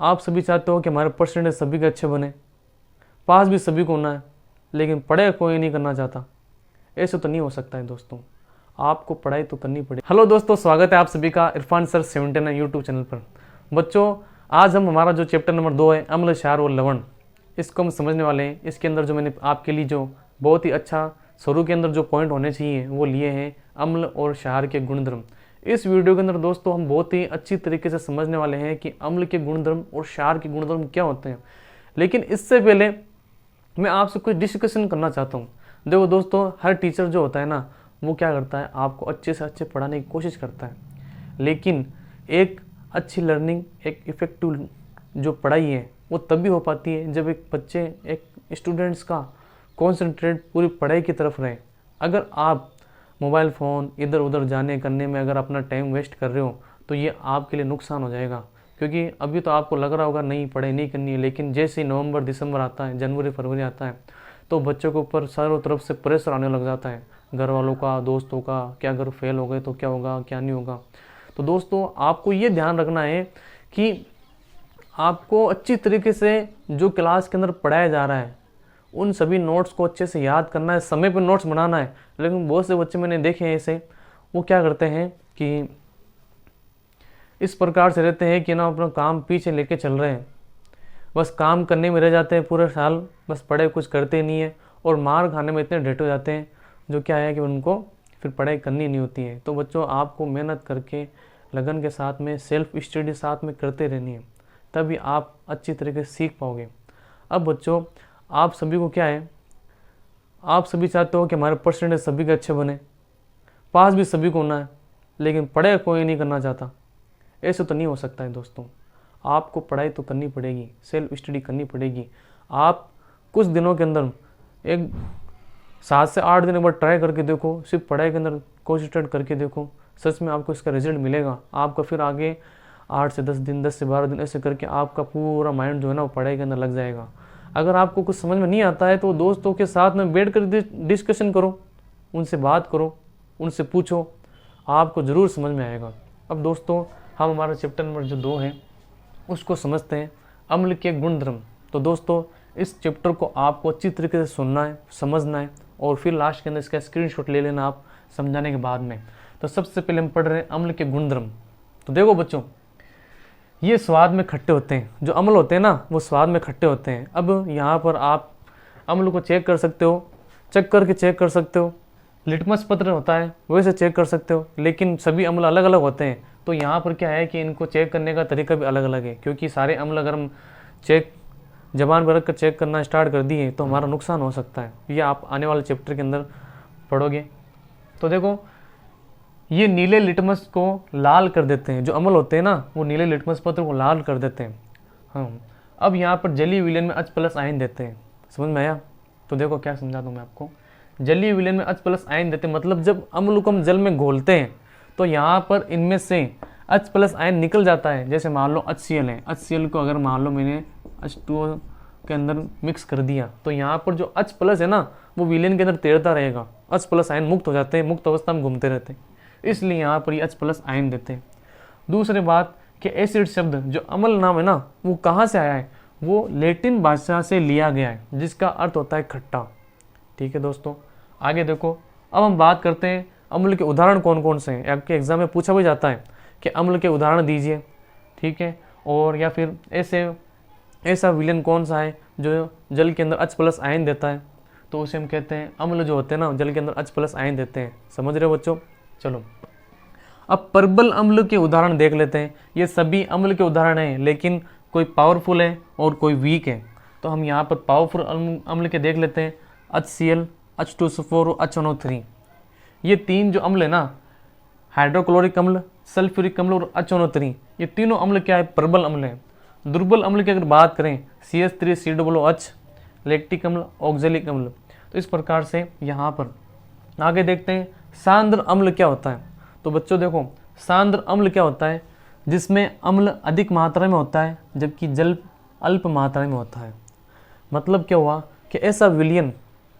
आप सभी चाहते हो कि हमारे परसेंटेज सभी के अच्छे बने, पास भी सभी को होना है, लेकिन पढ़ाई कोई नहीं करना चाहता। ऐसे तो नहीं हो सकता है दोस्तों, आपको पढ़ाई तो करनी पड़ेगी। हेलो दोस्तों, स्वागत है आप सभी का इरफान सर 79 यूट्यूब चैनल पर। बच्चों, आज हम हमारा जो चैप्टर नंबर 2 है अम्ल, क्षार और लवण, इसको हम समझने वाले हैं। इसके अंदर जो मैंने आपके लिए जो बहुत ही अच्छा शुरू के अंदर जो पॉइंट होने चाहिए वो लिए हैं अम्ल और क्षार के गुणधर्म। इस वीडियो के अंदर दोस्तों हम बहुत ही अच्छी तरीके से समझने वाले हैं कि अम्ल के गुणधर्म और क्षार के गुणधर्म क्या होते हैं। लेकिन इससे पहले मैं आपसे कुछ डिस्कशन करना चाहता हूँ। देखो दोस्तों, हर टीचर जो होता है ना, वो क्या करता है, आपको अच्छे से अच्छे पढ़ाने की कोशिश करता है। लेकिन एक अच्छी लर्निंग, एक इफ़ेक्टिव जो पढ़ाई है वो तभी हो पाती है जब एक बच्चे, एक स्टूडेंट्स का कॉन्सेंट्रेट पूरी पढ़ाई की तरफ रहे। अगर आप मोबाइल फ़ोन इधर उधर जाने करने में अगर अपना टाइम वेस्ट कर रहे हो तो ये आपके लिए नुकसान हो जाएगा। क्योंकि अभी तो आपको लग रहा होगा नहीं पढ़ाई नहीं करनी है, लेकिन जैसे ही नवंबर दिसंबर आता है, जनवरी फरवरी आता है, तो बच्चों के ऊपर चारों तरफ से प्रेशर आने लग जाता है, घर वालों का, दोस्तों का, क्या अगर फेल हो गए तो क्या होगा, क्या नहीं होगा। तो दोस्तों, आपको ये ध्यान रखना है कि आपको अच्छी तरीके से जो क्लास के अंदर पढ़ाया जा रहा है उन सभी नोट्स को अच्छे से याद करना है, समय पर नोट्स बनाना है। लेकिन बहुत से बच्चे मैंने देखे हैं ऐसे, वो क्या करते हैं कि इस प्रकार से रहते हैं कि ना अपना काम पीछे लेके चल रहे हैं, बस काम करने में रह जाते हैं पूरे साल, बस पढ़ाई कुछ करते नहीं है और मार खाने में इतने ढेट हो जाते हैं जो क्या है कि उनको फिर पढ़ाई करनी नहीं होती है। तो बच्चों, आपको मेहनत करके लगन के साथ में सेल्फ स्टडी साथ में करते रहनी है, तभी आप अच्छी तरीके से सीख पाओगे। अब बच्चों, आप सभी को क्या है, आप सभी चाहते हो कि हमारे परसेंटेज सभी के अच्छे बने, पास भी सभी को होना है, लेकिन पढ़ाई कोई नहीं करना चाहता। ऐसे तो नहीं हो सकता है दोस्तों, आपको पढ़ाई तो करनी पड़ेगी, सेल्फ स्टडी करनी पड़ेगी। आप कुछ दिनों के अंदर एक 7 से 8 दिन एक बार ट्राई करके देखो, सिर्फ पढ़ाई के अंदर कॉन्सेंट्रेट करके देखो, सच में आपको इसका रिजल्ट मिलेगा। आपका फिर आगे 8 से 10 दिन, 10 से 12 दिन ऐसे करके आपका पूरा माइंड जो है ना वो पढ़ाई के अंदर लग जाएगा। अगर आपको कुछ समझ में नहीं आता है तो दोस्तों के साथ में बैठ कर डिस्कशन करो, उनसे बात करो, उनसे पूछो, आपको ज़रूर समझ में आएगा। अब दोस्तों, हम हमारा चैप्टर नंबर जो 2 है उसको समझते हैं, अम्ल के गुणधर्म। तो दोस्तों, इस चैप्टर को आपको अच्छी तरीके से सुनना है, समझना है और फिर लास्ट के अंदर इसका स्क्रीनशॉट ले लेना आप समझाने के बाद में। तो सबसे पहले हम पढ़ रहे हैं अम्ल के गुणधर्म। तो देखो बच्चों, ये स्वाद में खट्टे होते हैं, जो अम्ल होते हैं ना वो स्वाद में खट्टे होते हैं। अब यहाँ पर आप अम्ल को चेक कर सकते हो, चेक करके चेक कर सकते हो, लिटमस पत्र होता है वैसे चेक कर सकते हो, लेकिन सभी अम्ल अलग अलग होते हैं। तो यहाँ पर क्या है कि इनको चेक करने का तरीका भी अलग अलग है, क्योंकि सारे अम्ल अगर हम चेक जबान पर रख कर चेक करना स्टार्ट कर दिए तो हमारा नुकसान हो सकता है। ये आप आने वाले चैप्टर के अंदर पढ़ोगे। तो देखो, ये नीले लिटमस को लाल कर देते हैं, जो अम्ल होते हैं ना वो नीले लिटमस पत्र को लाल कर देते हैं। हाँ, अब यहाँ पर जलीय विलयन में H+ आयन देते हैं। समझ में आया? तो देखो क्या समझा दूँ मैं आपको। जलीय विलयन में H+ आयन देते हैं, मतलब जब अम्ल को हम जल में घोलते हैं तो यहाँ पर इनमें से H+ आयन निकल जाता है। जैसे मान लो HCl है, HCl को अगर मान लो मैंने H2O के अंदर मिक्स कर दिया तो यहाँ पर जो H+ है ना वो विलयन के अंदर तैरता रहेगा, H+ आयन मुक्त हो जाते हैं, मुक्त अवस्था में घूमते रहते हैं, इसलिए यहाँ पर ये H+ आयन देते हैं। दूसरी बात कि एसिड शब्द जो अम्ल नाम है ना वो कहाँ से आया है, वो लैटिन भाषा से लिया गया है, जिसका अर्थ होता है खट्टा। ठीक है दोस्तों, आगे देखो। अब हम बात करते हैं अम्ल के उदाहरण कौन कौन से हैं। आपके एग्जाम में पूछा भी जाता है कि अम्ल के उदाहरण दीजिए, ठीक है, और या फिर ऐसा विलयन कौन सा है जो जल के अंदर H+ आयन देता है, तो उसे हम कहते हैं अम्ल जो होते हैं ना जल के अंदर H+ आयन देते हैं। समझ रहे हो बच्चों? चलो, अब प्रबल अम्ल के उदाहरण देख लेते हैं। ये सभी अम्ल के उदाहरण हैं, लेकिन कोई पावरफुल है और कोई वीक है। तो हम यहाँ पर पावरफुल अम्ल के देख लेते हैं, HCl, H2SO4 और HNO3। ये 3 जो अम्ल है ना, हाइड्रोक्लोरिक अम्ल, सल्फ्यूरिक अम्ल और HNO3, ये तीनों अम्ल क्या है, प्रबल अम्ल है। दुर्बल अम्ल की अगर बात करें, CH3COOH, लैक्टिक अम्ल, ऑक्जेलिक अम्ल। तो इस प्रकार से यहाँ पर आगे देखते हैं सांद्र अम्ल क्या होता है। तो बच्चों देखो, सांद्र अम्ल क्या होता है, जिसमें अम्ल अधिक मात्रा में होता है जबकि जल अल्प मात्रा में होता है। मतलब क्या हुआ कि ऐसा विलयन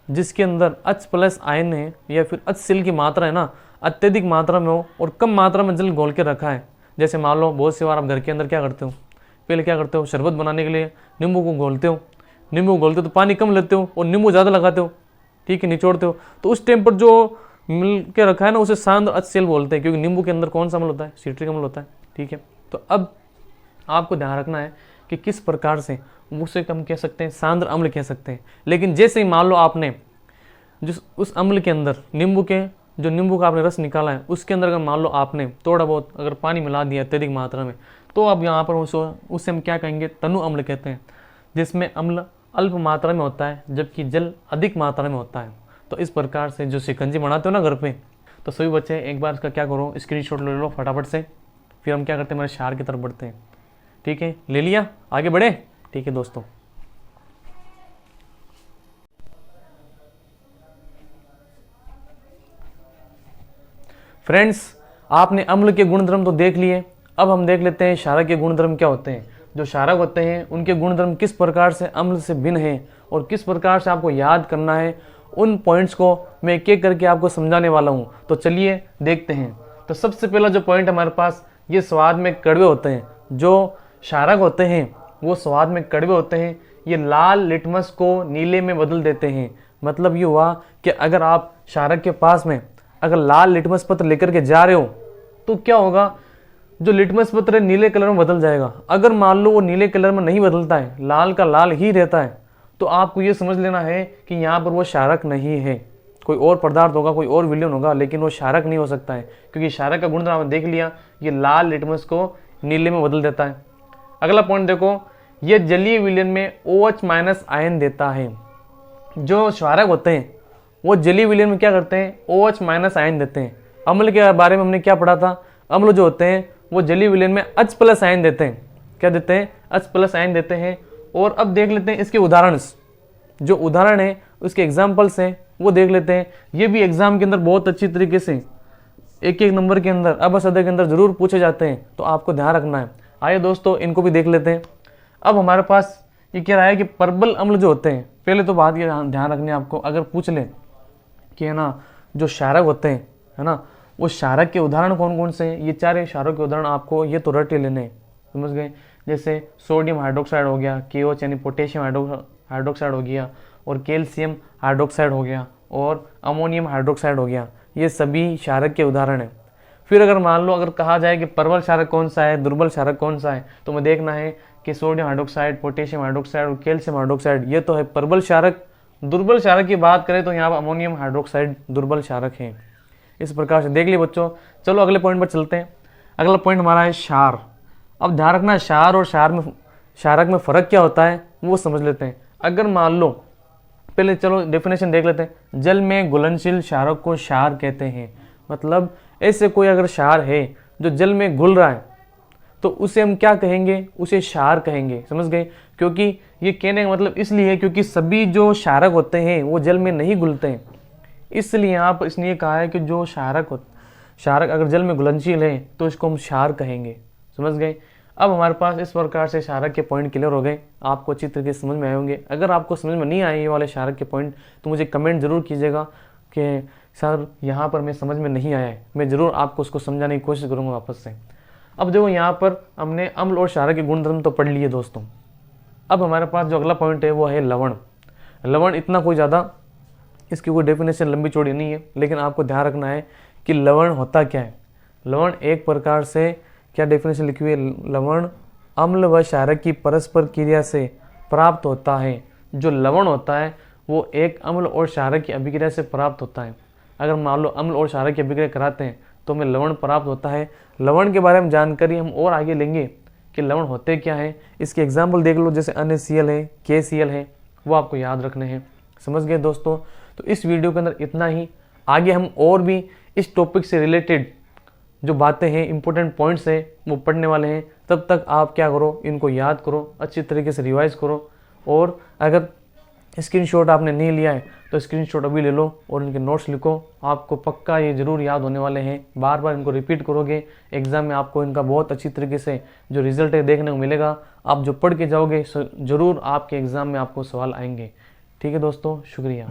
जिसके अंदर H+ आयन है या फिर HCl की मात्रा है ना अत्यधिक मात्रा में हो और कम मात्रा में जल घोल के रखा है। जैसे मान लो बहुत सी बार आप घर के अंदर क्या करते हो, पहले क्या करते हो, शरबत बनाने के लिए नींबू को घोलते हो, नींबू घोलते हो तो पानी कम लेते हो और नींबू ज़्यादा लगाते हो, ठीक है, निचोड़ते हो, तो उस टाइम पर जो मिल के रखा है ना उसे सांद्र HCl बोलते हैं, क्योंकि नींबू के अंदर कौन सा अम्ल होता है, सिट्रिक अम्ल होता है, ठीक है। तो अब आपको ध्यान रखना है कि किस प्रकार से उसे हम कह सकते हैं सांद्र अम्ल कह सकते हैं। लेकिन जैसे ही मान लो आपने जिस उस अम्ल के अंदर नींबू का आपने रस निकाला है, उसके अंदर अगर मान लो आपने थोड़ा बहुत अगर पानी मिला दिया अत्यधिक मात्रा में, तो अब यहाँ पर उससे हम क्या कहेंगे, तनु अम्ल कहते हैं, जिसमें अम्ल अल्प मात्रा में होता है जबकि जल अधिक मात्रा में होता है। तो इस प्रकार से जो शिकंजी बनाते हो ना घर पे, तो सभी बच्चे एक बार इसका क्या करो, स्क्रीनशॉट ले लो फटाफट से, फिर हम क्या करते हैं, हमारे क्षार की तरफ बढ़ते हैं, ठीक है। ले लिया, आगे बढ़े, ठीक है दोस्तों। फ्रेंड्स, आपने अम्ल के गुणधर्म तो देख लिए, अब हम देख लेते हैं क्षारक के गुणधर्म क्या होते हैं। जो क्षारक होते हैं उनके गुणधर्म किस प्रकार से अम्ल से भिन्न है और किस प्रकार से आपको याद करना है, उन पॉइंट्स को मैं एक एक करके आपको समझाने वाला हूं। तो चलिए देखते हैं। तो सबसे पहला जो पॉइंट हमारे पास, ये स्वाद में कड़वे होते हैं। जो क्षारक होते हैं वो स्वाद में कड़वे होते हैं, ये लाल लिटमस को नीले में बदल देते हैं। मतलब ये हुआ कि अगर आप क्षारक के पास में अगर लाल लिटमस पत्र लेकर के जा रहे हो तो क्या होगा, जो लिटमस पत्र है नीले कलर में बदल जाएगा। अगर मान लो वो नीले कलर में नहीं बदलता है, लाल का लाल ही रहता है, तो आपको ये समझ लेना है कि यहाँ पर वो क्षारक नहीं है, कोई और पदार्थ होगा, कोई और विलयन होगा, लेकिन वो क्षारक नहीं हो सकता है, क्योंकि क्षारक का गुणधर्म आपने देख लिया, ये लाल लिटमस को नीले में बदल देता है। अगला पॉइंट देखो, ये जलीय विलयन में OH- आयन देता है। जो क्षारक होते हैं वो जलीय विलयन में क्या करते हैं, OH- आयन देते हैं। अम्ल के बारे में हमने क्या पढ़ा था, अम्ल जो होते हैं वो जलीय विलयन में H+ आयन देते हैं। क्या देते हैं, H+ आयन देते हैं। और अब देख लेते हैं इसके उदाहरण, जो उदाहरण है उसके एग्जाम्पल्स हैं वो देख लेते हैं। ये भी एग्जाम के अंदर बहुत अच्छी तरीके से एक एक नंबर के अंदर अबसद के अंदर जरूर पूछे जाते हैं, तो आपको ध्यान रखना है। आइए दोस्तों इनको भी देख लेते हैं। अब हमारे पास ये कह रहा है कि प्रबल अम्ल जो होते हैं, पहले तो बात ये ध्यान रखनी है आपको, अगर पूछ ले कि है ना जो क्षारक होते हैं, है ना, वो क्षारक के उदाहरण कौन कौन से हैं, ये चार क्षारक के उदाहरण आपको ये तो रट लेने हैं, समझ गए। जैसे सोडियम हाइड्रोक्साइड हो गया, KOH यानी पोटेशियम हाइड्रोक्साइड हो गया, और कैल्शियम हाइड्रोक्साइड हो गया, और अमोनियम हाइड्रोक्साइड हो गया, ये सभी क्षारक के उदाहरण हैं। फिर अगर मान लो अगर कहा जाए कि प्रबल क्षारक कौन सा है, दुर्बल क्षारक कौन सा है, तो हमें देखना है कि सोडियम हाइड्रोक्साइड, पोटेशियम हाइड्रोक्साइड और कैल्शियम हाइड्रोक्साइड ये तो है प्रबल क्षारक। दुर्बल क्षारक की बात करें तो यहाँ पर अमोनियम हाइड्रोक्साइड दुर्बल क्षारक है। इस प्रकार से देख लिए बच्चों। चलो अगले पॉइंट पर चलते हैं। अगला पॉइंट हमारा है क्षार। अब ध्यान रखना, क्षार और क्षारक में फर्क क्या होता है वो समझ लेते हैं। अगर मान लो, पहले चलो डेफिनेशन देख लेते हैं। जल में घुलनशील क्षारक को क्षार कहते हैं। मतलब ऐसे कोई अगर क्षार है जो जल में घुल रहा है तो उसे हम क्या कहेंगे, उसे क्षार कहेंगे, समझ गए। क्योंकि ये कहने का मतलब इसलिए है क्योंकि सभी जो क्षारक होते हैं वो जल में नहीं घुलते हैं, इसलिए यहाँ पर इसने कहा है कि जो क्षारक अगर जल में घुलनशील है तो इसको हम क्षार कहेंगे, समझ गए। अब हमारे पास इस प्रकार से क्षारक के पॉइंट क्लियर हो गए, आपको अच्छी तरीके से समझ में आए होंगे। अगर आपको समझ में नहीं आए ये वाले क्षारक के पॉइंट तो मुझे कमेंट जरूर कीजिएगा कि सर यहाँ पर मैं समझ में नहीं आया है, मैं ज़रूर आपको उसको समझाने की कोशिश करूँगा वापस से। अब देखो यहाँ पर हमने अम्ल और क्षारक के गुणधर्म तो पढ़ लिए दोस्तों। अब हमारे पास जो अगला पॉइंट है वो है लवण। लवण इतना कोई ज़्यादा इसकी कोई डेफिनेशन लंबी चौड़ी नहीं है, लेकिन आपको ध्यान रखना है कि लवण होता क्या है। लवण एक प्रकार से क्या डेफिनेशन लिखी हुई है, लवण अम्ल व क्षारक की परस्पर क्रिया से प्राप्त होता है। जो लवण होता है वो एक अम्ल और क्षारक की अभिक्रिया से प्राप्त होता है। अगर मान लो अम्ल और क्षारक की अभिक्रिया कराते हैं तो हमें लवण प्राप्त होता है। लवण के बारे में जानकारी हम और आगे लेंगे कि लवण होते क्या है। इसके एग्जाम्पल देख लो, जैसे NaCl है, KCl है, वो आपको याद रखने हैं, समझ गए दोस्तों। तो इस वीडियो के अंदर इतना ही। आगे हम और भी इस टॉपिक से रिलेटेड जो बातें हैं, इंपॉर्टेंट पॉइंट्स हैं, वो पढ़ने वाले हैं। तब तक आप क्या करो, इनको याद करो, अच्छी तरीके से रिवाइज करो। और अगर स्क्रीनशॉट आपने नहीं लिया है तो स्क्रीनशॉट अभी ले लो और इनके नोट्स लिखो। आपको पक्का ये ज़रूर याद होने वाले हैं। बार बार इनको रिपीट करोगे, एग्ज़ाम में आपको इनका बहुत अच्छी तरीके से जो रिजल्ट है देखने को मिलेगा। आप जो पढ़ के जाओगे ज़रूर आपके एग्ज़ाम में आपको सवाल आएंगे। ठीक है दोस्तों, शुक्रिया।